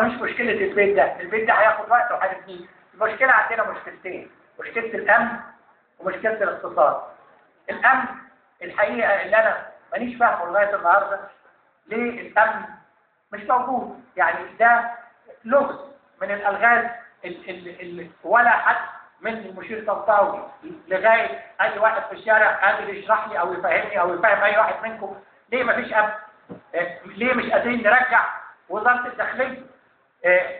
مش مشكله البيت ده، البيت ده هياخد وقت وهنبنيه. المشكله عندنا مشكلتين، مشكله الامن ومشكله الاقتصاد. الامن الحقيقه اللي انا مانيش فاهمه لغايه النهارده، ليه الامن مش موجود؟ يعني ده لغز من الالغاز اللي ولا حد من المشير طنطاوي لغايه اي واحد في الشارع قادر يشرح لي او يفهمني او يفهم اي واحد منكم ليه مفيش امن؟ ليه مش قادرين نرجع وزاره الداخليه؟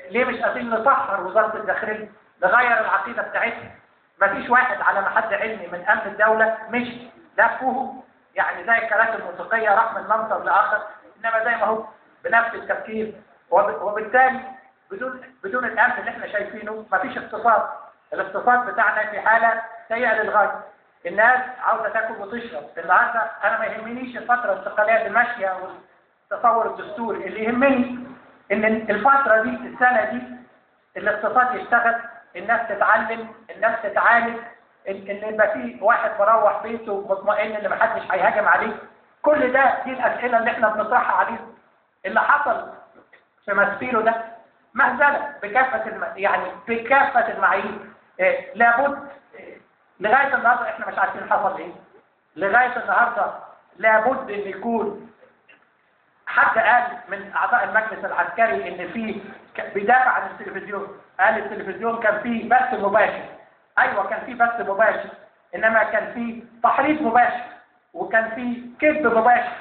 ليه مش قادرين نطهر وزاره الداخليه؟ نغير العقيده بتاعتها؟ مفيش واحد على محل علمي من امن الدوله مشي لفوه، يعني زي الكراسي الموسيقيه راح من منصب لاخر، انما زي ما هو بنفس التفكير. وبالتالي بدون الامن اللي احنا شايفينه مفيش اقتصاد. الاقتصاد بتاعنا في حاله سيئه للغايه. الناس عاوزه تاكل وتشرب. النهارده انا ما يهمنيش الفتره الانتقاليه اللي ماشيه والتصور الدستوري، اللي يهمني ان الفتره دي السنه دي الاقتصاد يشتغل، الناس تتعلم، الناس تتعالج، ان يبقى في واحد مروح بيته مطمئن ان محدش هيهاجم عليه. كل ده دي الاسئله اللي احنا بنطرحها عليه. اللي حصل في ماسبيرو ده مهزله يعني بكافه المعايير. لابد لغايه النهارده احنا مش عارفين حصل ايه. لغايه النهارده لابد ان يكون حد قال من اعضاء المجلس العسكري ان في بيدافع عن التلفزيون، قال التلفزيون كان فيه بث مباشر. ايوه كان فيه بث مباشر، انما كان فيه تحريض مباشر وكان فيه كذب مباشر.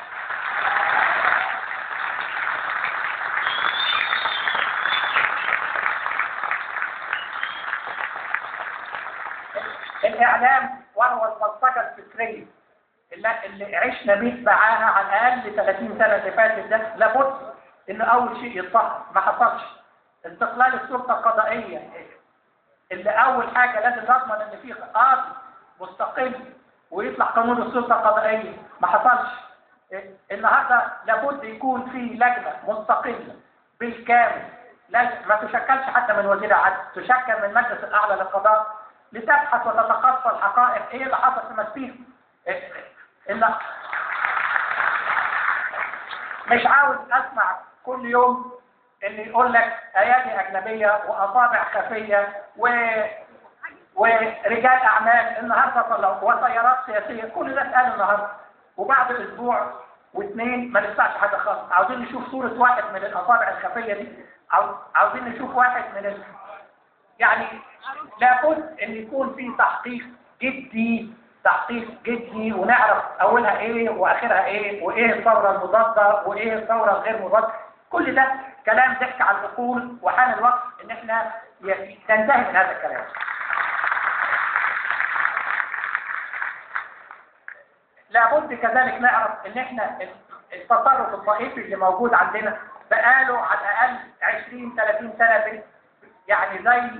الاعلام وهو البلطجه الفكريه اللي عشنا بيه معاها على الاقل 30 سنه اللي فاتت ده، لابد ان اول شيء يتطهر. ما حصلش. استقلال السلطه القضائيه اللي اول حاجه لازم نضمن ان في قاضي مستقل ويطلع قانون السلطه القضائيه، ما حصلش. النهارده لابد يكون في لجنه مستقله بالكامل، ما تشكلش حتى من وزير العدل، تشكل من المجلس الاعلى للقضاء لتبحث وتتقصى الحقائق ايه اللي حصل في ماسبيرو. مش عاوز اسمع كل يوم اللي يقول لك ايادي اجنبيه واصابع خفيه ورجال اعمال النهارده طلعوا وسيارات سياسيه. كل ده اتقال النهارده، وبعد اسبوع واثنين ما نسمعش حاجه خالص. عاوزين نشوف صوره واحد من الاصابع الخفيه دي، عاوزين نشوف واحد من يعني لابد ان يكون في تحقيق جدي ونعرف اولها ايه واخرها ايه، وايه الثوره المضاده وايه الثوره الغير مضاده. كل ده كلام ضحك على العقول، وحان الوقت ان احنا ننتهي من هذا الكلام. لابد كذلك نعرف ان احنا التصرف الطائفي اللي موجود عندنا بقاله على الاقل 20-30 سنه يعني زي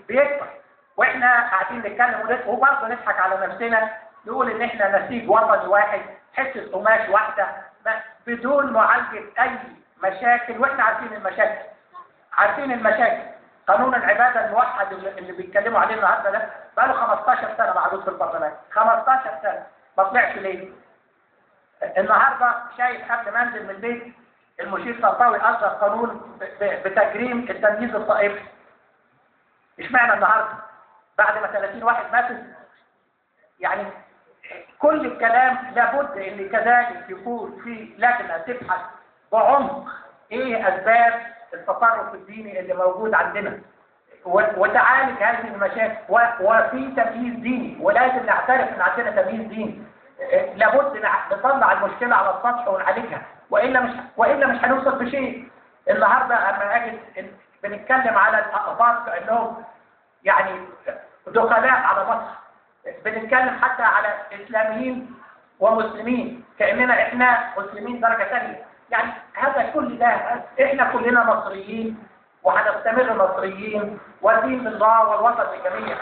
بيكبر، واحنا قاعدين نتكلم وبرضه نضحك على نفسنا، نقول ان احنا نسيج وطني واحد، حته قماش واحده بدون معالجه اي مشاكل. واحنا عارفين المشاكل. قانون العباده الموحد اللي بيتكلموا عليه النهارده ده بقاله 15 سنه معروض في البرلمان، 15 سنه ما طلعش ليه؟ النهارده شايف قبل ما انزل من البيت المشير طنطاوي اصدر قانون بتجريم التمييز الطائفي. اشمعنى النهارده؟ بعد ما 30 واحد ماتوا؟ يعني كل الكلام لابد ان كذلك يكون في لجنه تبحث بعمق ايه اسباب التطرف الديني اللي موجود عندنا وتعالج هذه المشاكل، وفي تمييز ديني، ولازم نعترف ان عندنا تمييز ديني. لابد نطلع المشكله على السطح ونعالجها، والا مش هنوصل بشيء. النهارده اما اجي بنتكلم على الاقباط كانهم يعني دخلاء على مصر، بنتكلم حتى على اسلاميين ومسلمين كاننا احنا مسلمين درجه ثانيه. يعني هذا كل ده احنا كلنا مصريين وهنستمر مصريين، والدين لله والوطن للجميع.